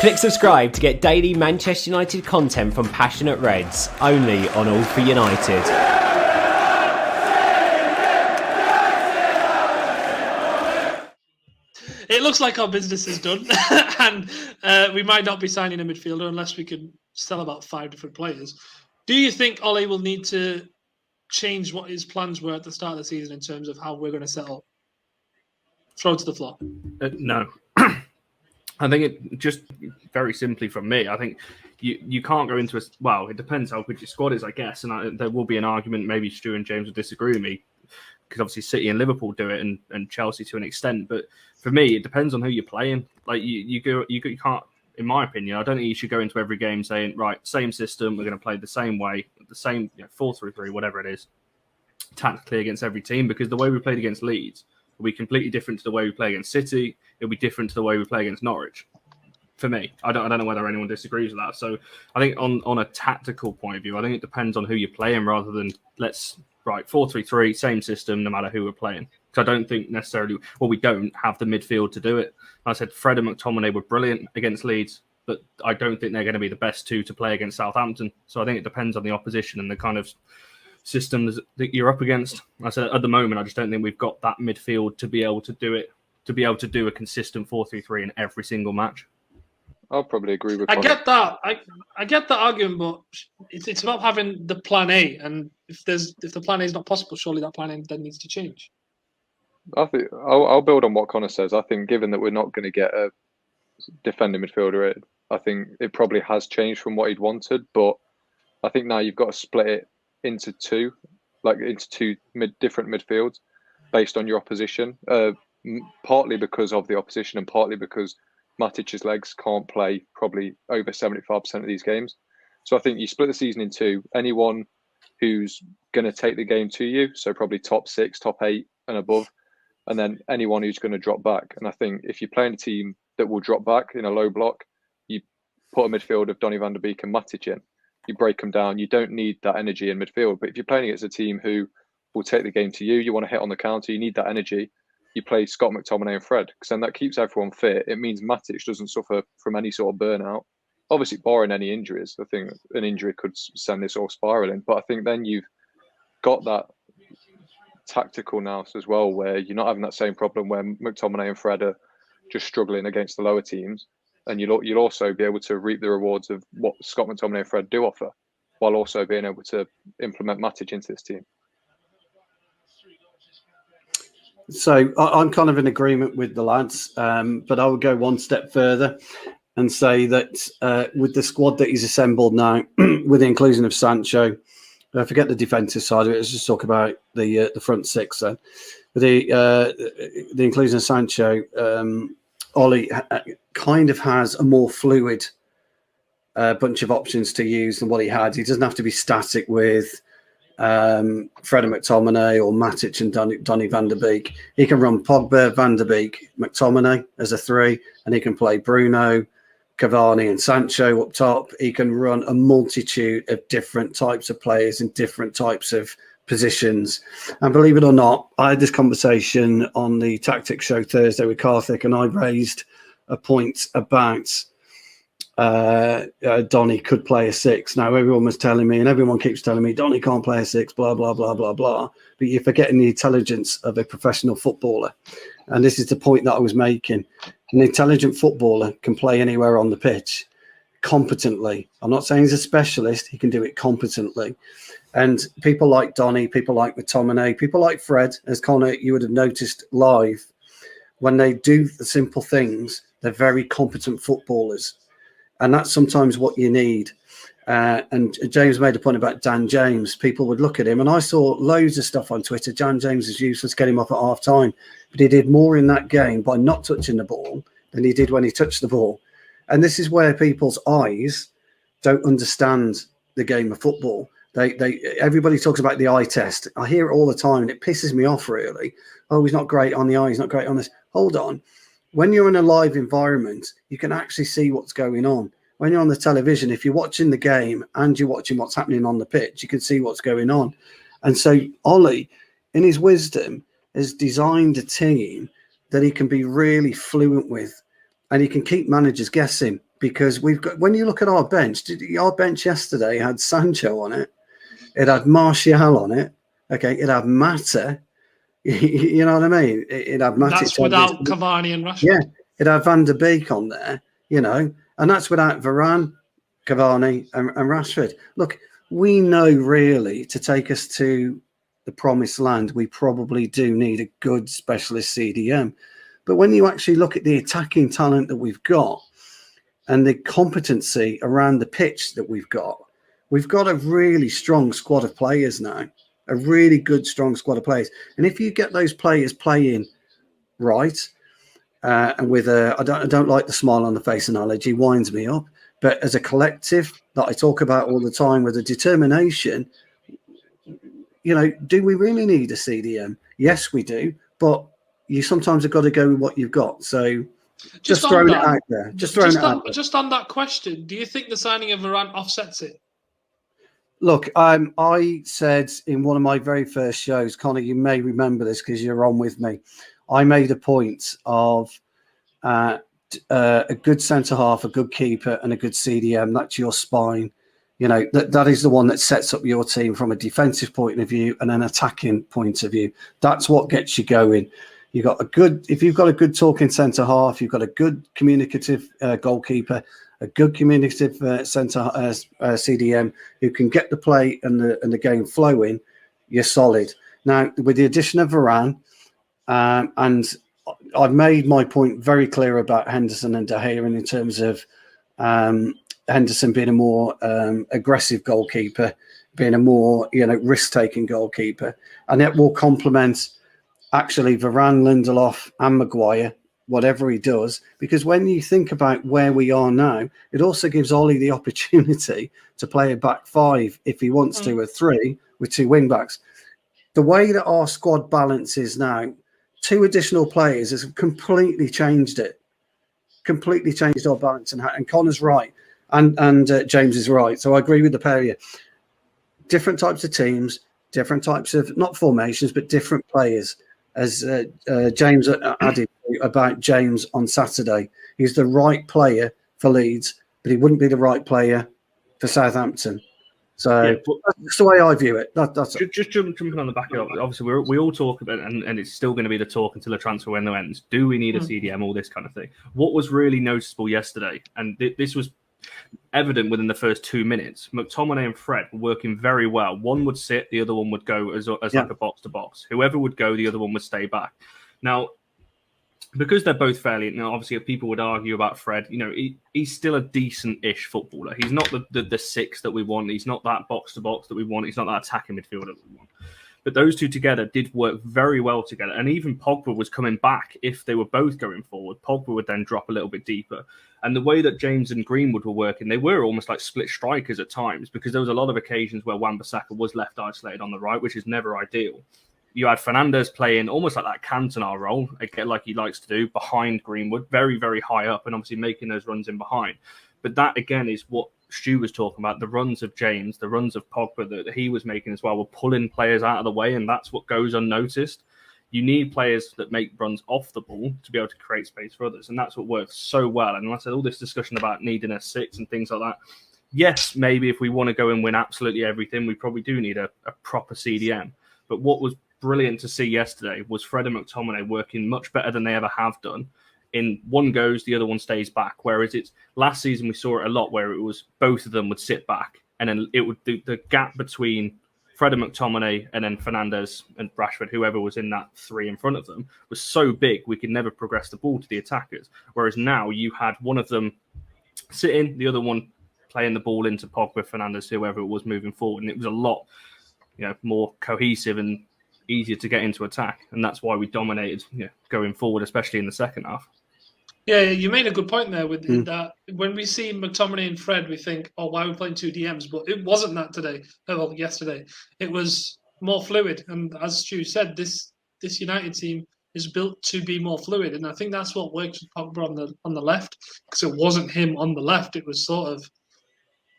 Click subscribe to get daily Manchester United content from passionate Reds, only on All for United. It looks like our business is done, and we might not be signing a midfielder unless we can sell about 5 different players. Do you think Ole will need to change what his plans were at the start of the season in terms of how we're going to set up? Throw to the floor. No. I think it just very simply from me, I think you can't go into well, it depends how good your squad is, I guess. And there will be an argument, maybe Stu and James will disagree with me, because obviously City and Liverpool do it and Chelsea to an extent. But for me, it depends on who you're playing. Like you can't, in my opinion, I don't think you should go into every game saying, right, same system, we're going to play the same way, the same 4-3-3, whatever it is, tactically against every team, because the way we played against Leeds will be completely different to the way we play against City. It'll be different to the way we play against Norwich. For me, I don't know whether anyone disagrees with that. So I think on a tactical point of view, I think it depends on who you're playing rather than 4-3-3, same system, no matter who we're playing. Because I don't think necessarily, we don't have the midfield to do it. I said Fred and McTominay were brilliant against Leeds, but I don't think they're going to be the best two to play against Southampton. So I think it depends on the opposition and the kind of systems that you're up against. I said at the moment, I just don't think we've got that midfield to be able to do it, to be able to do a consistent 4-3-3 in every single match. I'll probably agree with. I get that. I get the argument, but it's about having the plan A, and if the plan A is not possible, surely that plan A then needs to change. I think I'll build on what Connor says. I think given that we're not going to get a defending midfielder, I think it probably has changed from what he'd wanted. But I think now you've got to split it into two different midfields based on your opposition. Partly because of the opposition, and partly because Matic's legs can't play probably over 75% of these games. So I think you split the season in two. Anyone who's going to take the game to you, so probably top 6, top 8 and above, and then anyone who's going to drop back. And I think if you're playing a team that will drop back in a low block, you put a midfield of Donny van de Beek and Matic in. You break them down. You don't need that energy in midfield. But if you're playing against a team who will take the game to you, you want to hit on the counter, you need that energy. You play Scott McTominay and Fred, because then that keeps everyone fit. It means Matic doesn't suffer from any sort of burnout. Obviously, barring any injuries. I think an injury could send this all spiraling. But I think then you've got that tactical nous as well, where you're not having that same problem where McTominay and Fred are just struggling against the lower teams. And you'll also be able to reap the rewards of what Scott McTominay and Fred do offer, while also being able to implement Matic into this team. So I'm kind of in agreement with the lads, but I would go one step further and say that with the squad that he's assembled now, with the inclusion of Sancho, forget the defensive side of it, let's just talk about the front six then. With the inclusion of Sancho, Ole kind of has a more fluid bunch of options to use than what he had. He doesn't have to be static with Fred and McTominay or Matic and Donny van de Beek. He can run Pogba, Van de Beek, McTominay as a 3, and he can play Bruno, Cavani and Sancho up top. He can run a multitude of different types of players in different types of positions. And believe it or not, I had this conversation on the Tactics Show Thursday with Karthik, and I raised a point about Donny could play a 6. Now, everyone was telling me, and everyone keeps telling me, Donny can't play a 6, blah, blah, blah, blah, blah. But you're forgetting the intelligence of a professional footballer. And this is the point that I was making. An intelligent footballer can play anywhere on the pitch competently. I'm not saying he's a specialist. He can do it competently. And people like Donny, people like McTominay, people like Fred, as Connor, you would have noticed live, when they do the simple things, they're very competent footballers. And that's sometimes what you need. And James made a point about Dan James. People would look at him, and I saw loads of stuff on Twitter. Dan James is useless, get him off at half time. But he did more in that game by not touching the ball than he did when he touched the ball. And this is where people's eyes don't understand the game of football. Everybody talks about the eye test. I hear it all the time, and it pisses me off, really. Oh, he's not great on the eye. He's not great on this. Hold on. When you're in a live environment, you can actually see what's going on. when you're on the television, if you're watching the game and you're watching what's happening on the pitch, you can see what's going on. And so Ollie, in his wisdom, has designed a team that he can be really fluent with, and he can keep managers guessing, because we've got, when you look at our bench yesterday had Sancho on it, it had Martial on it, okay, it had Mata, you know what I mean? It had Matic. That's without Cavani and Rashford. Yeah, it had Van der Beek on there, you know, and that's without Varane, Cavani, and Rashford. Look, we know really to take us to the promised land, we probably do need a good specialist CDM. But when you actually look at the attacking talent that we've got and the competency around the pitch that we've got a really strong squad of players now, a really good, strong squad of players. And if you get those players playing right, and with I don't like the smile on the face analogy, winds me up, but as a collective that I talk about all the time, with a determination, you know, do we really need a CDM? Yes, we do, but you sometimes have got to go with what you've got. So just throwing it out there. Just on that question, do you think the signing of Varane offsets it? Look, I said in one of my very first shows, Connor, you may remember this because you're on with me. I made a point of a good centre-half, a good keeper, and a good CDM. That's your spine. You know, that is the one that sets up your team from a defensive point of view and an attacking point of view. That's what gets you going. If you've got a good talking centre half, you've got a good communicative goalkeeper, a good communicative CDM who can get the play and the game flowing, you're solid. Now, with the addition of Varane, and I've made my point very clear about Henderson and De Gea in terms of Henderson being a more aggressive goalkeeper, being a more risk-taking goalkeeper, and that will complement actually Varane, Lindelof, and Maguire, whatever he does. Because when you think about where we are now, it also gives Ollie the opportunity to play a back five if he wants to, a three with two wing backs. The way that our squad balance is now, two additional players has completely changed it. Completely changed our balance, and Connor's right, and James is right. So I agree with the pair of you. Different types of teams, different types of not formations, but different players. As James added about James on Saturday, he's the right player for Leeds, but he wouldn't be the right player for Southampton. So that's the way I view it. That's just jumping on the back of it. Obviously, we all talk about it, and it's still going to be the talk until the transfer window ends. Do we need a CDM? All this kind of thing. What was really noticeable yesterday, and this was evident within the first 2 minutes, McTominay and Fred were working very well. One would sit, the other one would go as like a box to box. Whoever would go, the other one would stay back. Now, because they're both fairly, obviously people would argue about Fred. He's still a decent-ish footballer. He's not the six that we want. He's not that box to box that we want. He's not that attacking midfielder that we want. But those two together did work very well together. And even Pogba was coming back if they were both going forward. Pogba would then drop a little bit deeper. And the way that James and Greenwood were working, they were almost like split strikers at times, because there was a lot of occasions where Wan-Bissaka was left isolated on the right, which is never ideal. You had Fernandes playing almost like that Cantona role, again, like he likes to do, behind Greenwood, very, very high up, and obviously making those runs in behind. But that, again, is what Stu was talking about. The runs of James, the runs of Pogba that he was making as well, were pulling players out of the way, and that's what goes unnoticed. You need players that make runs off the ball to be able to create space for others, and that's what works so well. And like I said, all this discussion about needing a six and things like that, yes, maybe if we want to go and win absolutely everything, we probably do need a proper CDM. But what was brilliant to see yesterday was Fred and McTominay working much better than they ever have done. In one goes, the other one stays back. Whereas it's last season, we saw it a lot where it was both of them would sit back, and then it would the gap between Fred and McTominay and then Fernandes and Rashford, whoever was in that three in front of them, was so big we could never progress the ball to the attackers. Whereas now you had one of them sitting, the other one playing the ball into Pogba, Fernandes, whoever it was moving forward, and it was a lot, more cohesive and easier to get into attack, and that's why we dominated going forward, especially in the second half. Yeah, you made a good point there with that. When we see McTominay and Fred, we think, oh, why are we playing two DMs? But it wasn't that today. Yesterday. It was more fluid. And as Stu said, this United team is built to be more fluid, and I think that's what works with Pogba on the left, because it wasn't him on the left; it was sort of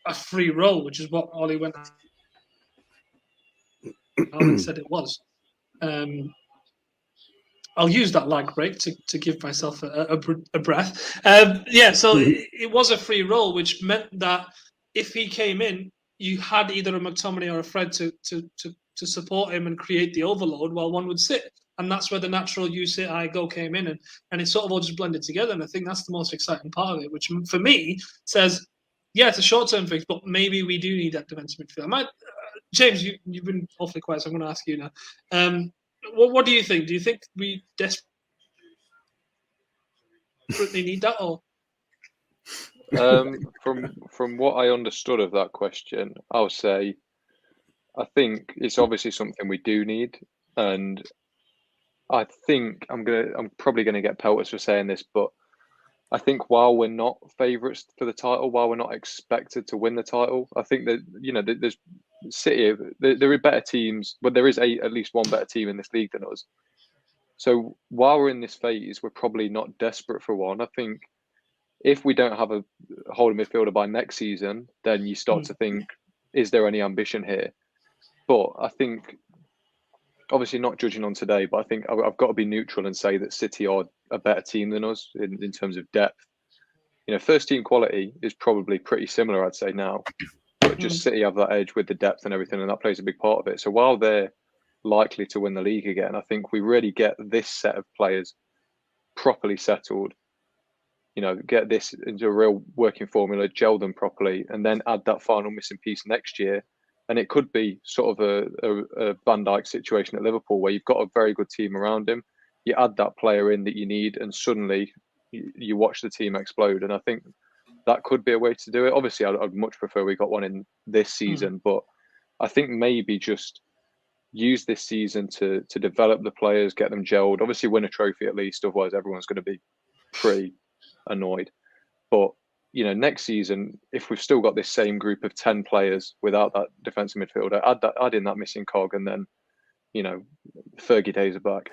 a free role, which is what Ollie went out and said it was. I'll use that lag break to give myself a breath. So it was a free role, which meant that if he came in, you had either a McTominay or a Fred to support him and create the overload while one would sit. And that's where the natural you sit, I go came in, and it sort of all just blended together. And I think that's the most exciting part of it, which for me says, yeah, it's a short-term fix, but maybe we do need that defensive midfield. James, you've been awfully quiet, so I'm going to ask you now. What do you think? Do you think we desperately need that, or? From what I understood of that question, I'll say I think it's obviously something we do need, and I think I'm probably gonna get pelters for saying this, but I think while we're not favourites for the title, while we're not expected to win the title, I think that there's City, there are better teams, but there is at least one better team in this league than us. So while we're in this phase, we're probably not desperate for one. I think if we don't have a holding midfielder by next season, then you start to think, is there any ambition here? But I think, obviously not judging on today, but I think I've got to be neutral and say that City are a better team than us in terms of depth. First team quality is probably pretty similar, I'd say now. But just City have that edge with the depth and everything, and that plays a big part of it. So while they're likely to win the league again, I think we really get this set of players properly settled, get this into a real working formula, gel them properly, and then add that final missing piece next year. And it could be sort of a Van Dijk situation at Liverpool, where you've got a very good team around him. You add that player in that you need, and suddenly you watch the team explode. And I think that could be a way to do it. Obviously, I'd much prefer we got one in this season, but I think maybe just use this season to develop the players, get them gelled. Obviously, win a trophy at least. Otherwise, everyone's going to be pretty annoyed. But next season, if we've still got this same group of 10 players without that defensive midfielder, add in that missing cog, and then Fergie days are back.